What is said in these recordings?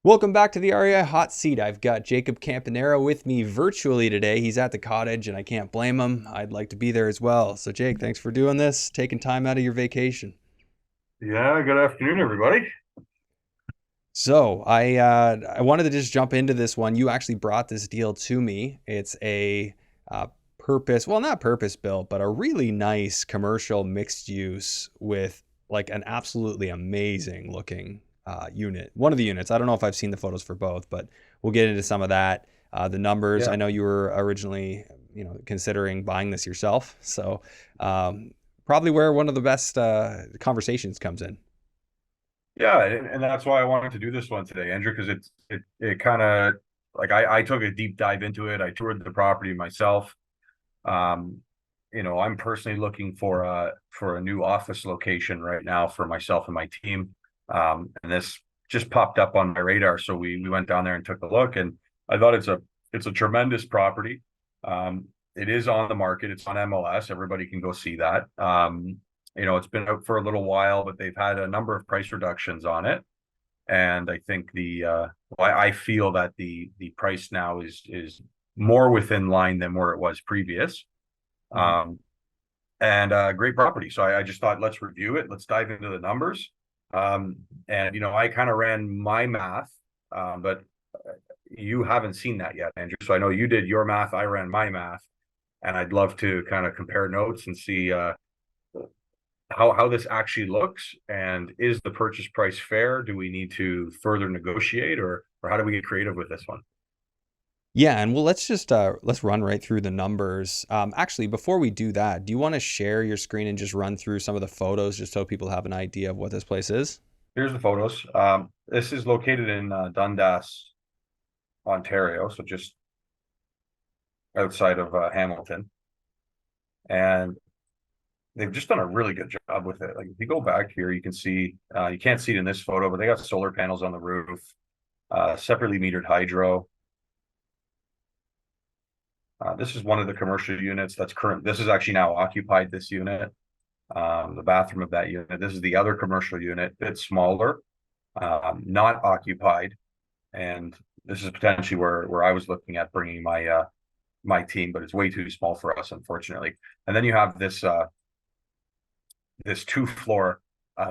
Welcome back to the REI Hot Seat. I've got Jacob Campagnaro with me virtually today. He's at the cottage and I can't blame him. I'd like to be there as well. So Jake, thanks for doing this, taking time out of your vacation. Yeah, good afternoon, everybody. So I wanted to just jump into this one. You actually brought this deal to me. It's a well, not purpose built, but a really nice commercial mixed use with like an absolutely amazing looking unit. One of the units. I don't know if I've seen the photos for both, but we'll get into some of that. The numbers. I Yeah, know you were originally, considering buying this yourself. So probably where one of the best conversations comes in. yeah, and that's why I wanted to do this one today, Andrew, because it kind of like I took a deep dive into it. I toured the property myself. Um, I'm personally looking for a new office location right now for myself and my team. And this just popped up on my radar, so we went down there and took a look, and I thought it's a tremendous property. It is on the market. It's on MLS. Everybody can go see that. It's been out for a little while, but they've had a number of price reductions on it. And I think I feel that the price now is more within line than where it was previous. Mhm. Um, and great property. So I just thought, let's review it. Let's dive into the numbers. And I kind of ran my math, but you haven't seen that yet, Andrew. So I know you did your math. I ran my math, and I'd love to kind of compare notes and see how this actually looks, and is the purchase price fair? Do we need to further negotiate, or how do we get creative with this one? Yeah, and well, let's run right through the numbers. Actually, before we do that, do you want to share your screen and just run through some of the photos, just so people have an idea of what this place is? Here's the photos. This is located in Dundas, Ontario, so just outside of Hamilton, and they've just done a really good job with it. Like if you go back here, you can see you can't see it in this photo, but they got solar panels on the roof, separately metered hydro. This is one of the commercial units that's current. This is actually now occupied, this unit. The bathroom of that unit. This is the other commercial unit, a bit smaller, not occupied. And this is potentially where I was looking at bringing my team, but it's way too small for us, unfortunately. And then you have this two-floor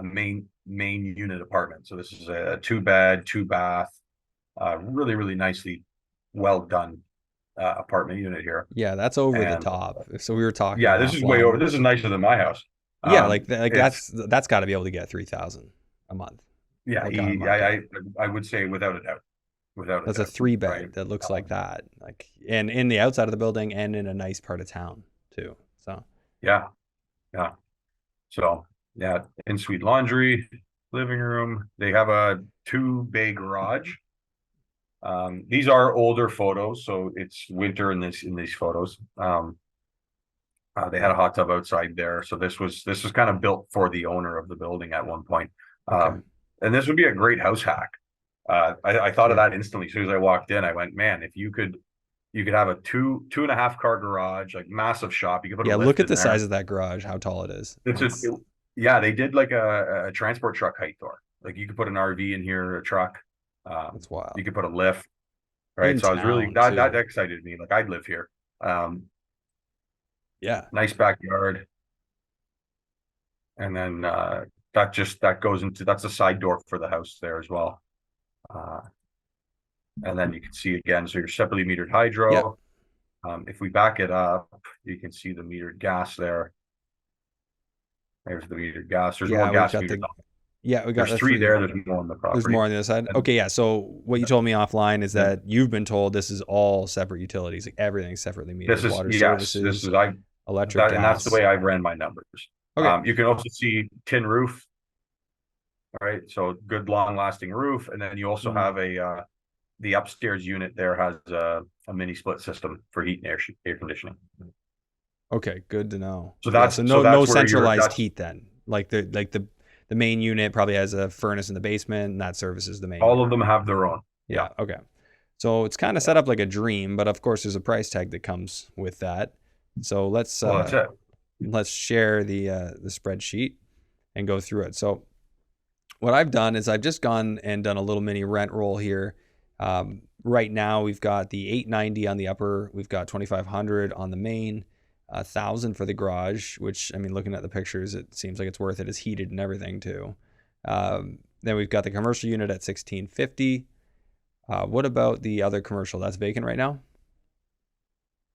main unit apartment. So this is a two-bed, two-bath, really nicely well done apartment unit here. Yeah, that's over the And top. So we were talking yeah, this is way over. offline. This is nicer than my house. Yeah, like It's that's got to be able to get 3,000 a month, yeah, like on market. I would say without a That's a doubt, three bed right? that looks like Um, that, like and in the outside of the building and in a nice part of town too. So yeah, yeah. So yeah, in-suite laundry, living room. They have a two-bay garage. These are older photos, so it's winter in these photos. They had a hot tub outside there, so this was kind of built for the owner of the building at one point. okay, And this would be a great house hack. I thought of yeah. that instantly as soon as I walked in. I went, man, if you could have a two and a half car garage, like massive shop. You could put a Yeah, look lift at in the size there. of that garage, how tall it is. It's a, It's yeah, they did like a transport truck height door. Like you could put an RV in here, a truck. it's You wild. could put a lift, right? In So I was really town that too. excited me. Like I'd live here. Um, Yeah. Nice backyard, and then that goes into that's a side door for the house there as well. Uh, and then you can see again, so your separately metered Yep. hydro. If we back it up, you can see the metered gas there. There's the metered gas. There's more Yeah, we've gas got meters. the yeah, we got There's the three three. there. There's more on the There's property. more on the other side. And Okay, yeah. So what you told me offline is then that you've been told this is all separate utilities, like everything's separately this metered, is water yes, this services, is I electric, that and that's the gas. way I ran my numbers. Okay. You can also see tin roof, right? So good long lasting roof, and then you also Mm. have the upstairs unit there has a mini split system for heat and air conditioning. Okay, good to know. So Yeah, so so no that's where you're centralized that's heat then. Like the main unit probably has a furnace in the basement and that services the main all unit. of them have their own. Yeah. Yeah, okay. So it's kind of set up like a dream, but of course there's a price tag that comes with that. So Well, that's it. let's share the spreadsheet and go through it. So what I've done is I've just gone and done a little mini rent roll here. Right now we've got the 890 on the upper, we've got 2500 on the main, 1,000 for the garage, which I mean, looking at the pictures, it seems like it's worth it. It's heated and everything too. Then we've got the commercial unit at 1650. What about the other commercial that's vacant right now?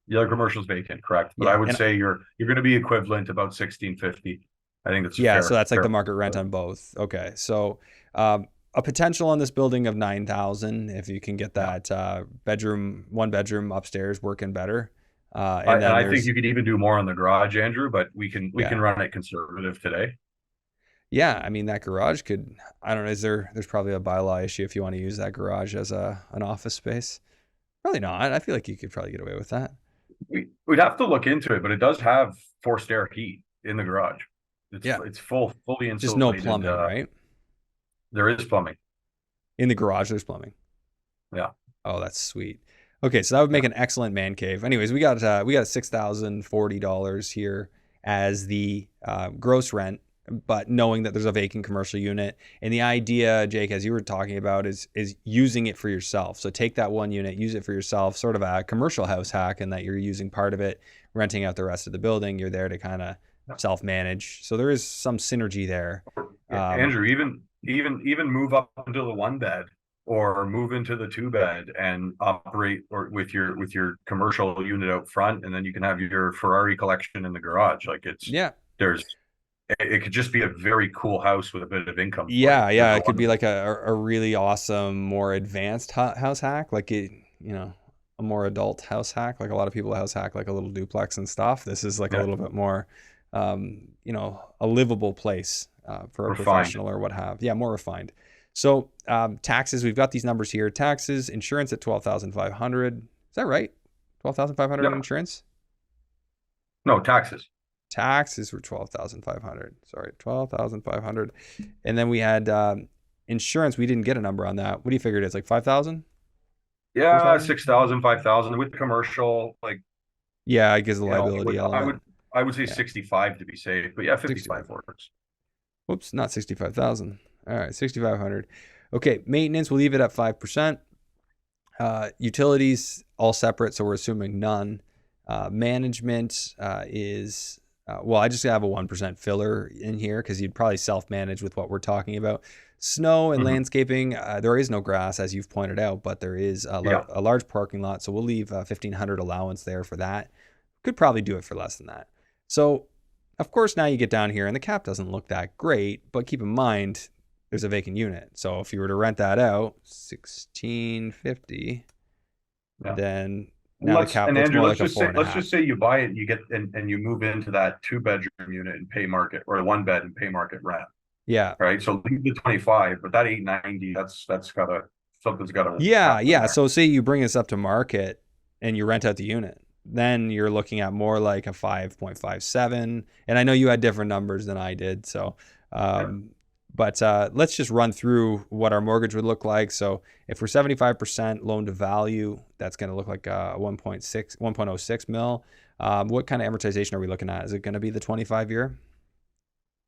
The other commercial's vacant, correct? But I Yeah, would and say you're going to be equivalent about 1650. I think that's a yeah, so that's like fair. the market rent on both. Okay, so a potential on this building of 9,000 if you can get Yeah. that bedroom, one bedroom upstairs working better. And And then I think there's you could even do more on the garage, Andrew, but we can yeah, run it conservative today. yeah. I mean that garage could. I don't know. There's probably a bylaw issue if you want to use that garage as a an office space. Probably not. I feel like you could probably get away with that. We'd have to look into it, but it does have forced air heat in the garage. Yeah, It's fully just no insulated. plumbing, right? There is plumbing. In the garage, there's plumbing. Yeah, Oh, that's sweet. Okay, so that would make yeah, an excellent man cave. Anyways, we got $6,040 here as the gross rent, but knowing that there's a vacant commercial unit, and the idea, Jake, as you were talking about, is using it for yourself. So take that one unit, use it for yourself, sort of a commercial house hack, and that you're using part of it, renting out the rest of the building. You're there to kind of yeah. self-manage. So there is some synergy there. Um, Andrew, even move up into the one bed or move into the two bed and operate or with your commercial unit out front, and then you can have your Ferrari collection in the garage. Like yeah, there's it could just be a very cool house with a bit of income for you, Yeah, yeah, number it could be one. like a really awesome, more advanced house hack, like a more adult house hack. Like a lot of people house hack like a little duplex and stuff. This is like a Yeah, little bit more, a livable place for a refined. professional or what have. Yeah, more refined. So taxes, we've got these numbers here. Taxes, insurance at 12,500. Is that right? 12,500 Yeah, insurance. no taxes. Taxes were 12,500. Sorry, 12,500. And then we had insurance. We didn't get a number on that. What do you figure it is? Like 5,000, four Yeah, thousand? 6,000, 5,000 with commercial. Like Yeah, I guess the I would liability I would element. I would say Yeah, 65 to be safe, but yeah, 65. 55 works. Whoops, not 65,000. All right, 6,500. Okay, maintenance, we'll leave it at 5%. Utilities, all separate, so we're assuming none. Management is, well, I just have a 1% filler in here because you'd probably self manage with what we're talking about. Snow and Mhm. landscaping, there is no grass, as you've pointed out, but there is Yeah. a large parking lot, so we'll leave 1,500 allowance there for that. Could probably do it for less than that. So, of course, now you get down here and the cap doesn't look that great, but keep in mind there's a vacant unit. So if you were to rent that out, 1650, Yeah. then now the Let's cap and looks Andrew, more let's like a just four say and a let's just half. say you buy it and you get and you move into that two-bedroom unit and pay market or one bed and pay market rent. Yeah. Right. So leave the 25, but that 890, that's gotta something's gotta Yeah. happen Yeah. there. So say you bring this up to market and you rent out the unit, then you're looking at more like a 5.57. And I know you had different numbers than I did. So, Yeah. um, but let's just run through what our mortgage would look like. So if we're 75% loan to value, that's going to look like 1.6 mil. What kind of amortization are we looking at? Is it going to be the 25 year?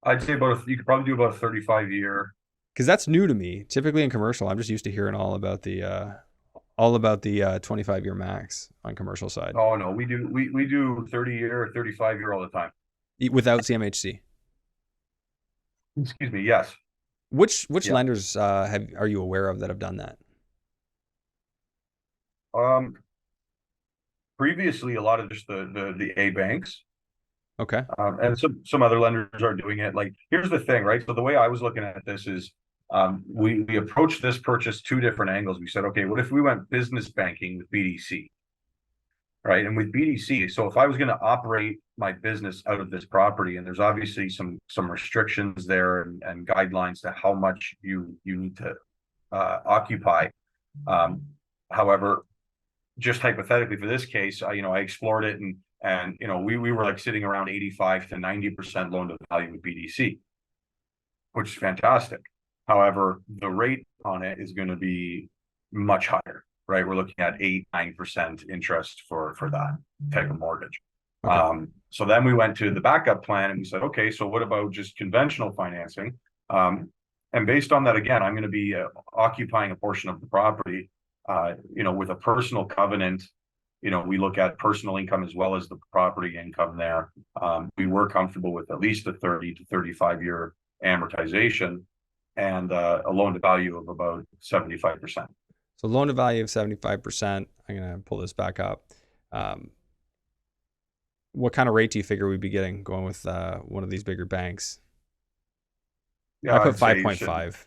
I'd say you could probably do about a 35 year. Because that's new to me. Typically in commercial, I'm just used to hearing all about the 25-year max on commercial side Oh no, we do 30 year or 35 year all the time. without CMHC. Excuse me. Yes. Which Yeah. lenders are you aware of that have done that? Um Previously a lot of just the A banks. Okay. And some other lenders are doing it. Like, here's the thing, right? So the way I was looking at this is, we approached this purchase two different angles. We said, okay, what if we went business banking with BDC, right? And with BDC, so if I was going to operate my business out of this property, and there's obviously some restrictions there and guidelines to how much you need to occupy. Um, However, just hypothetically for this case, I explored it and we were like sitting around 85 to 90% loan to value with BDC, which is fantastic. However, the rate on it is going to be much higher, right? We're looking at 8-9% interest for that type of mortgage. Okay. So then we went to the backup plan and we said, okay, so what about just conventional financing? And based on that, again, I'm going to be occupying a portion of the property, with a personal covenant. We look at personal income as well as the property income there. We were comfortable with at least a 30 to 35-year amortization and a loan to value of about 75%. So loan to value of 75%. I'm going to pull this back up. Um, what kind of rate do you figure we'd be getting going with one of these bigger banks? I Yeah, put I'd say you should 5.5.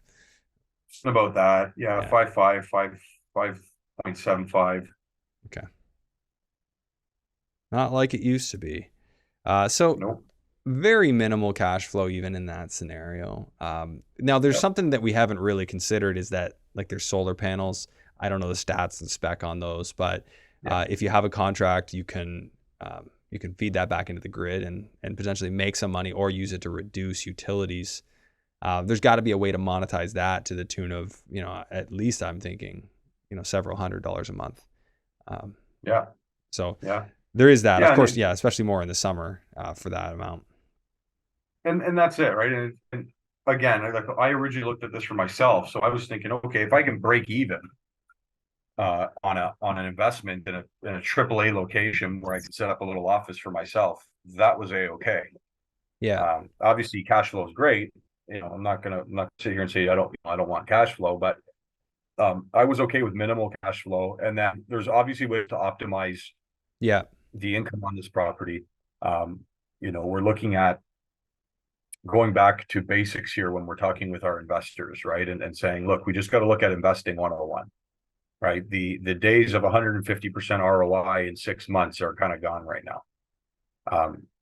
about that. Yeah, Yeah. 5.75. Okay. Not like it used to be. So Nope. very minimal cash flow even in that scenario. Now there's Yep. something that we haven't really considered is that like there's solar panels. I don't know the stats and spec on those, but Yeah. if you have a contract, you can feed that back into the grid and potentially make some money or use it to reduce utilities. There's got to be a way to monetize that to the tune of, at least I'm thinking, several $100s a month. Yeah. So Yeah. there is that, of Yeah. course. Yeah, especially more in the summer for that amount. And that's it, right? And again, like I originally looked at this for myself, so I was thinking, okay, if I can break even on an investment in a AAA location where I can set up a little office for myself, that was okay. Yeah, Obviously, cash flow is great. I'm not sit here and say I don't want cash flow, but I was okay with minimal cash flow, and then there's obviously ways to optimize yeah, the income on this property. We're looking at going back to basics here when we're talking with our investors, right? And saying, look, we just got to look at investing 101, right? The days of 150% ROI in 6 months are kind of gone right now.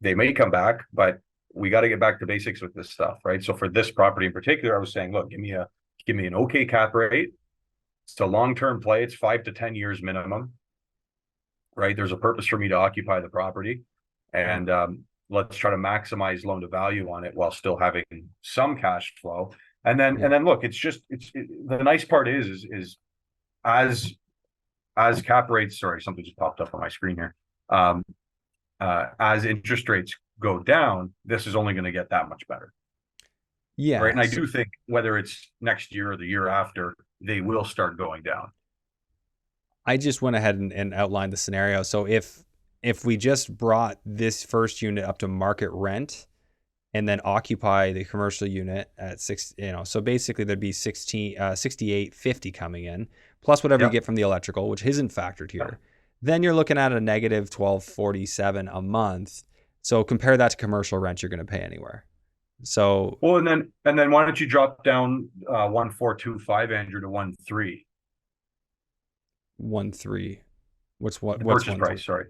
They may come back, but we got to get back to basics with this stuff, right? So for this property in particular, I was saying, look, give me an okay cap rate. It's a long-term play. It's 5 to 10 years minimum, right? There's a purpose for me to occupy the property, and let's try to maximize loan to value on it while still having some cash flow. yeah, And then look, the nice part is as cap rates, sorry, something just popped up on my screen here. As interest rates go down, this is only going to get that much better. Right. yeah. And I So do think whether it's next year or the year after, they will start going down. I just went ahead and outlined the scenario. So if we just brought this first unit up to market rent and then occupy the commercial unit at so basically there'd be 68.50 coming in plus whatever you Yep. get from the electrical, which isn't factored Yep. here. Then you're looking at a negative 1247 a month. So compare that to commercial rent you're going to pay anywhere. So Well, and then why don't you drop down 1425, Andrew, to 13? 1.3. The What's purchase 1.3? price, sorry.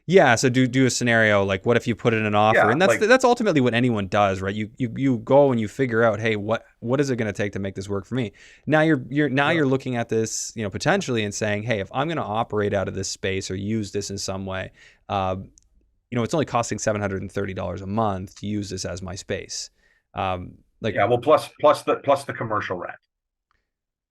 Yeah, so do a scenario like what if you put in an offer, Yeah, and that's ultimately what anyone does, right? You go and you figure out, hey, what is it going to take to make this work for me? Now you're looking at this, potentially and saying, hey, if I'm going to operate out of this space or use this in some way, it's only costing $730 a month to use this as my space. Like yeah. Well, plus the commercial rent,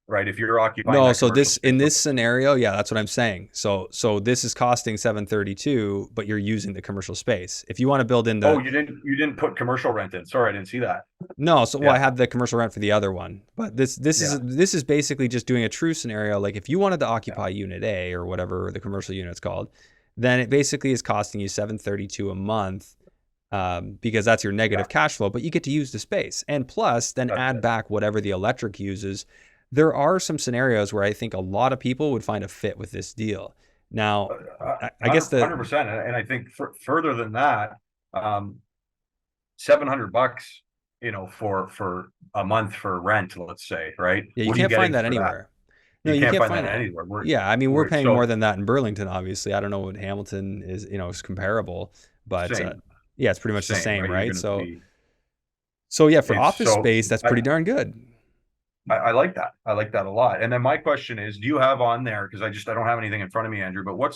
right? If you're occupying No, that so commercial this space, in this scenario, yeah, that's what I'm saying. So this is costing 732, but you're using the commercial space. If you want to build in oh, the you didn't put commercial rent in. Sorry, I didn't see that. No, so well, I Yeah, had the commercial rent for the other one, but yeah, this is basically just doing a true scenario. Like if you wanted to yeah. occupy unit A or whatever the commercial unit's called, then it basically is costing you 732 a month because that's your Yeah, negative cash flow, but you get to use the space and plus then that's add it. back whatever the electric uses. There are some scenarios where I think a lot of people would find a fit with this deal. Now, I guess 100%. And I think further than that, um, $700, for a month for rent, let's say, right? yeah, you What are you can't find getting that for that? anywhere. No, You you can't can't find find that that. anywhere. Yeah, I mean, we're We're paying more so than that in Burlington, obviously. I don't know what Hamilton is, is comparable, but same, yeah, it's pretty much the same, same, right? You're right? going to So, be, so yeah, for it's office so, space, that's pretty darn good. I like that. I like that a lot. And then my question is, do you have on there? Because I don't have anything in front of me, Andrew. But what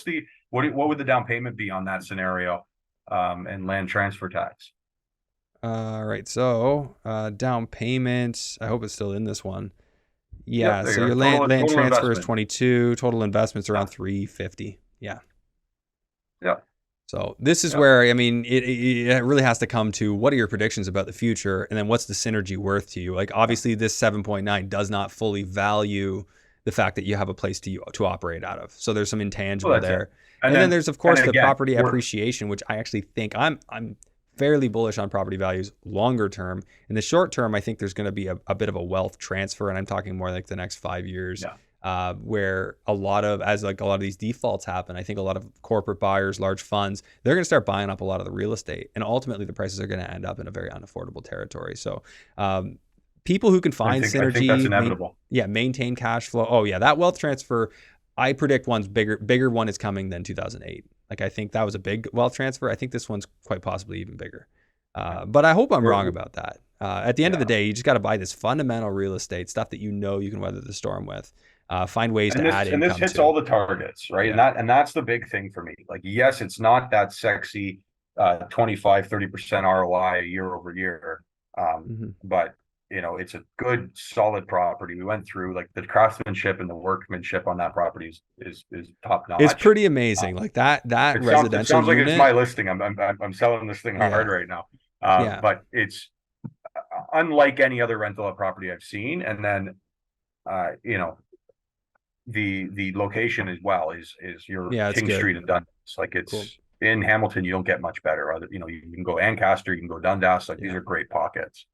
would the down payment be on that scenario, and land transfer tax? All right, so down payment. I hope it's still in this one. Yep, Yeah, there so you your go. land Total transfer is investment. 22. Total investments around Yeah, 350. Yeah. yeah. So this is Yeah. where, I mean, it really has to come to what are your predictions about the future, and then what's the synergy worth to you? Like obviously, this 7.9 does not fully value the fact that you have a place to operate out of. So there's some Well, intangible that's it. there, And and then then, there's of and course the again, property we're appreciation, which I actually think I'm fairly bullish on property values longer term. In the short term, I think there's going to be a bit of a wealth transfer, and I'm talking more like the next 5 years, yeah. where a lot of as like a lot of these defaults happen, I think a lot of corporate buyers, large funds, they're going to start buying up a lot of the real estate, and ultimately the prices are going to end up in a very unaffordable territory. So, people who can find I think that's synergy, inevitable. maintain cash flow. Oh yeah, that wealth transfer. I predict one's bigger one is coming than 2008. Like I think that was a big wealth transfer. I think this one's quite possibly even bigger. Yeah. But I hope I'm wrong We're about that. At the end of the yeah. day, you just got to buy this fundamental real estate stuff that you can weather the storm with. Find ways to add And this income hits all to. the targets, right? Yeah. And that's the big thing for me. Like, yes, it's not that sexy 25-30% ROI year over year. Hmm. But it's a good solid property. We went through like the craftsmanship and the workmanship on that property is top It's notch. pretty amazing. Like that It residential sounds like it's my unit. listing. I'm selling this thing hard Yeah. right now. Yeah. But it's unlike any other rental property I've seen. And then uh, you know, the location as well is your Yeah. It's King good. Street and Dundas. Like Cool. it's in Hamilton, you don't get much better. You can go Ancaster, you can go Dundas. Like these Yeah. are great pockets.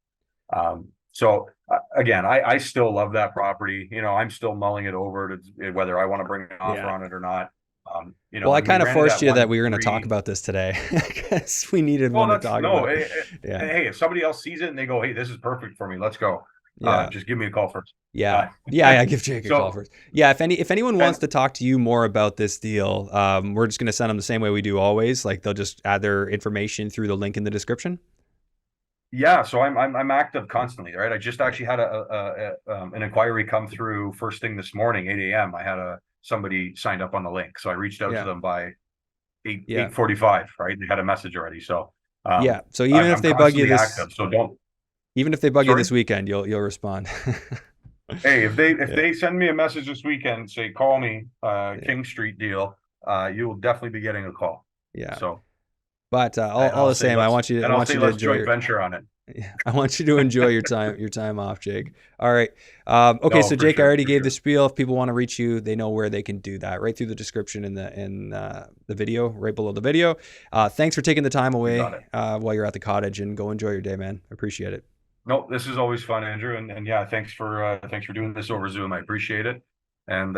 So again, I still love that property. I'm still mulling it over to whether I want to bring an offer Yeah. on it or not. Well, I When we kind of ran it forced at you that we were going to talk 1.3. about this today because we needed Well, one to that's talk no. about. Yeah. Hey, if somebody else sees it and they go, "Hey, this is perfect for me. Let's go." Yeah. Just give me a call first. Yeah. Uh, Yeah. Yeah. Give Jake a call so first. Yeah. If anyone wants and to talk to you more about this deal, we're just going to send them the same way we do always. Like they'll just add their information through the link in the description. yeah, so I'm active Cool. constantly, right? I just Yeah. actually had an inquiry come through first thing this morning, 8 a.m. I had somebody signed up on the link, so I reached out to Yeah. them by Yeah. 8:45, right? They had a message already, so Yeah. So I'm constantly active. So don't even if they bug you sorry. this weekend, you'll respond. Hey, if Yeah. they send me a message this weekend, say call me, Yeah. King Street deal, you will definitely be getting a call. Yeah. So But and all the same, I I'll want say you to let's enjoy joint your venture on it. yeah, I want you to enjoy your time off, Jake. All right. Okay, No, so Jake, I already for gave the sure. spiel. If people want to reach you, they know where they can do that. Right through the description in the video, right below the video. Thanks for taking the time You got away it. while you're at the cottage, and go enjoy your day, man. I appreciate it. No, this is always fun, Andrew, and yeah, thanks for doing this over Zoom. I appreciate it, and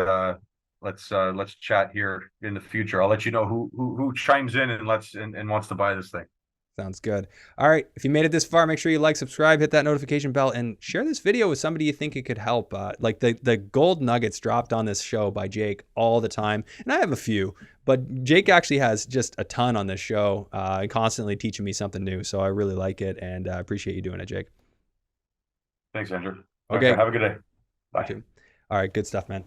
let's chat here in the future. I'll let you know who chimes in and wants to buy this thing. Sounds good. All right. If you made it this far, make sure you like, subscribe, hit that notification bell, and share this video with somebody you think it could help. Like the gold nuggets dropped on this show by Jake all the time. And I have a few, but Jake actually has just a ton on this show and constantly teaching me something new. So I really like it, and I appreciate you doing it, Jake. Thanks, Andrew. Okay, Okay. have a good day. You Bye. too. All right. Good stuff, man.